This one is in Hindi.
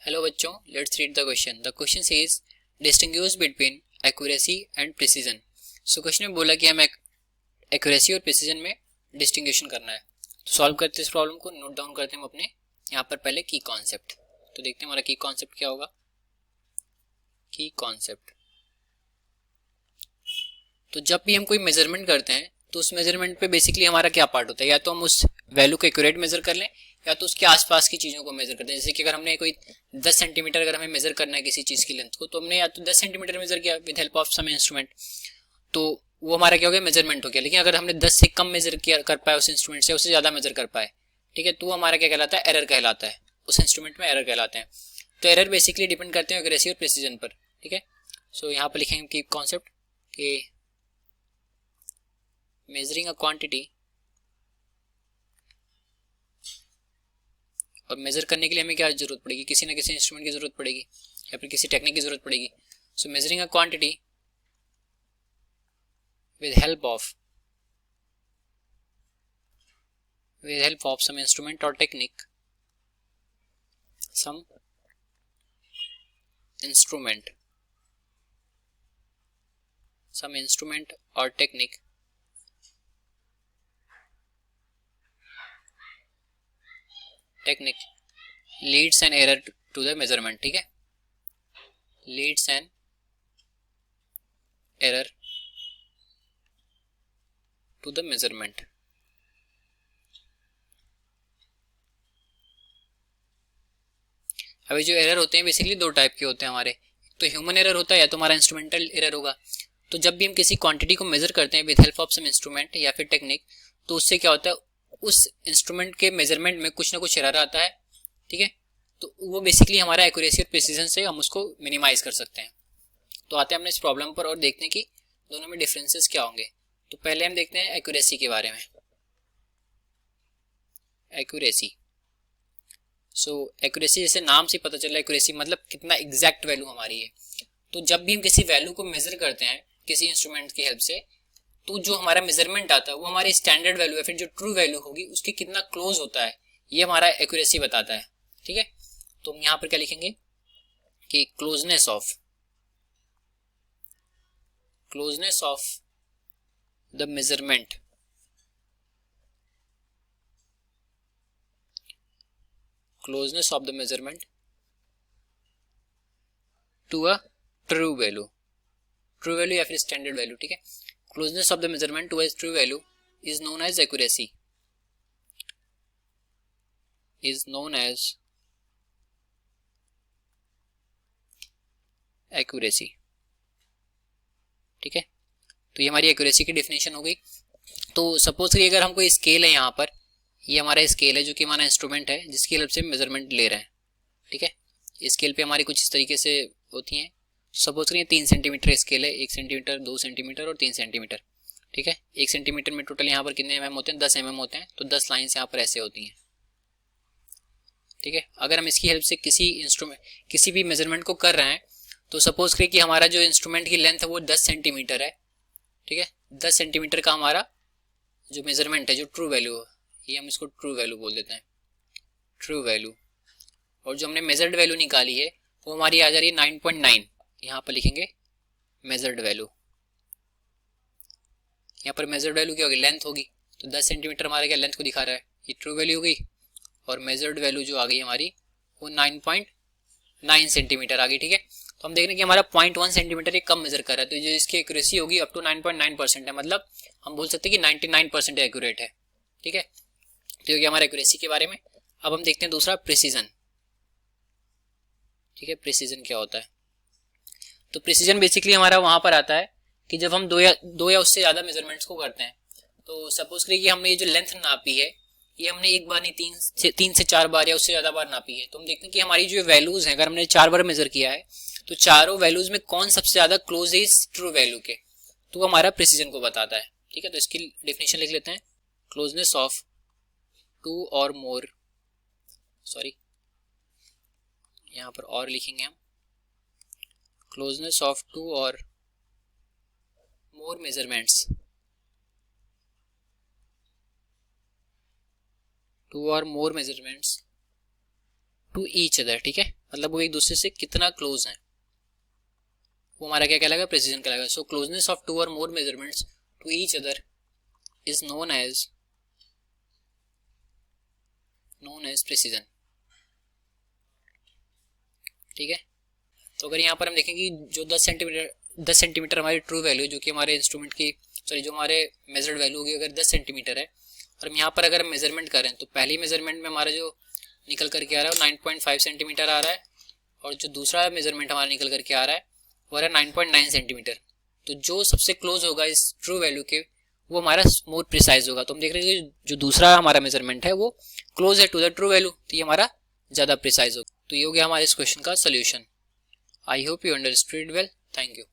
हेलो बच्चों, let's read the question. The question says distinguish between accuracy and precision. So question में बोला कि हमें एक्यूरेसी और प्रिसीजन में डिस्टिंग्विशन करना है। तो सॉल्व करते इस प्रॉब्लम को, नोट डाउन करते हैं हम अपने यहाँ पर पहले की कॉन्सेप्ट। तो देखते हैं हमारा की कॉन्सेप्ट क्या होगा। की कॉन्सेप्ट, तो जब भी हम कोई मेजरमेंट करते हैं तो उस मेजरमेंट पे बेसिकली हमारा क्या पार्ट होता है, या तो हम उस वैल्यू को एक्यूरेट मेजर कर लें या तो उसके आसपास की चीजों को मेजर करते हैं। जैसे कि अगर हमने कोई 10 सेंटीमीटर अगर हमें मेजर करना है किसी चीज की लेंथ को, तो हमने या तो 10 सेंटीमीटर मेजर किया with help of some instrument, तो वो हमारा क्या हो गया, मेजरमेंट हो गया। लेकिन अगर हमने 10 से कम मेजर किया कर पाए उस इंस्ट्रूमेंट से, उससे ज्यादा मेजर कर पाए, ठीक है, तो हमारा क्या कहलाता है, एरर कहलाता है। उस इंस्ट्रूमेंट में एरर कहलाते हैं। तो एरर बेसिकली डिपेंड करते हैं एक्यूरेसी और प्रिसीजन पर, ठीक है। सो यहाँ पर लिखेंगे कि कॉन्सेप्ट कि measuring a quantity, और मेजर करने के लिए हमें क्या जरूरत पड़ेगी, किसी ना किसी इंस्ट्रूमेंट की जरूरत पड़ेगी या फिर किसी टेक्निक की जरूरत पड़ेगी। So measuring a quantity with help of some instrument or technique, some instrument or technique leads an error to the measurement, ठीक है, leads an error to the measurement। अभी जो एरर होते हैं बेसिकली दो टाइप के होते हैं हमारे, तो ह्यूमन एरर होता है या तो हमारा इंस्ट्रूमेंटल एरर होगा। तो जब भी हम किसी क्वांटिटी को मेजर करते हैं with help of some instrument या फिर टेक्निक, तो उससे क्या होता है, उस इंस्ट्रूमेंट के मेजरमेंट में कुछ ना कुछ एरर आता है, ठीक है। तो वो बेसिकली हमारा एक्यूरेसी और प्रिसीजन से हम उसको मिनिमाइज कर सकते हैं। तो आते हैं हमने इस प्रॉब्लम पर और देखते हैं कि दोनों में डिफरेंसेस क्या होंगे। तो पहले हम देखते हैं एक्यूरेसी के बारे में। एक्यूरेसी, सो एक्यूरेसी जैसे नाम से पता चल रहा है, एक्यूरेसी मतलब कितना एग्जैक्ट वैल्यू हमारी है। तो जब भी हम किसी वैल्यू को मेजर करते हैं किसी इंस्ट्रूमेंट की हेल्प से, तो जो हमारा मेजरमेंट आता है वो हमारी स्टैंडर्ड वैल्यू या फिर जो ट्रू वैल्यू होगी उसके कितना क्लोज होता है, ये हमारा एक्यूरेसी बताता है, ठीक है। तो हम यहाँ पर क्या लिखेंगे कि closeness of the measurement to a true value या फिर स्टैंडर्ड वैल्यू, ठीक है। Closeness of the measurement to a true value is known as accuracy, ठीक है। तो ये हमारी एक्यूरेसी की डेफिनेशन हो गई। तो सपोज करिए अगर हम कोई स्केल है, यहाँ पर ये हमारा स्केल है जो कि हमारा इंस्ट्रूमेंट है जिसकी हेल्प से मेजरमेंट ले रहे हैं, ठीक है। स्केल पे हमारी कुछ इस तरीके से होती हैं। सपोज करिए 3 सेंटीमीटर स्केल है, 1 सेंटीमीटर, 2 सेंटीमीटर और 3 सेंटीमीटर, ठीक है। 1 सेंटीमीटर में टोटल यहाँ पर कितने mm होते हैं, 10 mm होते हैं। तो 10 लाइन्स यहाँ पर ऐसे होती हैं, ठीक है। अगर हम इसकी हेल्प से किसी भी मेजरमेंट को कर रहे हैं, तो सपोज करिए कि हमारा जो इंस्ट्रूमेंट की लेंथ है वो 10 सेंटीमीटर है, ठीक है। 10 सेंटीमीटर का हमारा जो मेजरमेंट है, जो ट्रू वैल्यू है, ये हम इसको ट्रू वैल्यू बोल देते हैं, ट्रू वैल्यू। और जो हमने मेजर्ड वैल्यू निकाली है वो हमारी आ जा रही है 9.9। यहाँ पर लिखेंगे मेजर्ड वैल्यू। यहाँ पर मेजर्ड वैल्यू क्या होगी, लेंथ होगी। तो 10 सेंटीमीटर हमारे क्या लेंथ को दिखा रहा है, ये ट्रू वैल्यू हो गई। और मेजर्ड वैल्यू जो आ गई हमारी वो 9.9 सेंटीमीटर आ गई, ठीक है। तो हम देख रहे हैं कि हमारा 0.1 सेंटीमीटर ये कम मेजर कर रहा है, तो जो इसकी एक्यूरेसी होगी अप टू 9.9% है, मतलब हम बोल सकते हैं कि 99% एक्यूरेट है, ठीक है। तो ये हमारा एक्यूरेसी के बारे में। अब हम देखते हैं दूसरा प्रिसीजन, ठीक है। प्रिसीजन क्या होता है, तो प्रिसीजन बेसिकली हमारा वहां पर आता है कि जब हम दो या उससे ज्यादा मेजरमेंट्स को करते हैं। तो सपोज करिए कि हमने ये जो लेंथ नापी है ये हमने एक बार नहीं 3 से 4 बार या उससे ज्यादा बार नापी है। तो हम देखते हैं कि हमारी जो वैल्यूज हैं, अगर हमने 4 बार मेजर किया है तो चारों वैल्यूज में कौन सबसे ज्यादा क्लोज है इस ट्रू वैल्यू के, तो वो हमारा प्रिसीजन को बताता है, ठीक है। तो इसकी डेफिनेशन लिख लेते हैं, क्लोजनेस ऑफ 2 और मोर, सॉरी यहाँ पर और लिखेंगे हम, क्लोजनेस ऑफ 2 और more measurements to each other, ठीक है। मतलब वो एक दूसरे से कितना क्लोज है, वो हमारा क्या कहलाएगा, प्रिसीजन कहलाएगा। सो क्लोजनेस ऑफ 2 और more measurements to each other is known as precision. ठीक है, तो अगर यहाँ पर हम देखें कि जो 10 सेंटीमीटर हमारी ट्रू वैल्यू जो कि हमारे इंस्ट्रूमेंट की जो हमारे मेजर्ड वैल्यू होगी अगर 10 सेंटीमीटर है, और हम यहाँ पर अगर हम मेजरमेंट करें तो पहली मेजरमेंट में हमारा जो निकल करके आ रहा है वो 9.5 सेंटीमीटर आ रहा है, और जो दूसरा मेजरमेंट हमारा निकल करके आ रहा है वो है 9.9 सेंटीमीटर। तो जो सबसे क्लोज होगा इस ट्रू वैल्यू के वो हमारा मोर प्रिसाइज होगा। तो हम देख रहे हैं कि जो दूसरा हमारा मेजरमेंट है वो क्लोज है टू द ट्रू वैल्यू, तो ये हमारा ज़्यादा प्रिसाइज होगा। तो ये हो गया हमारे इस क्वेश्चन का solution. I hope you understood well, thank you.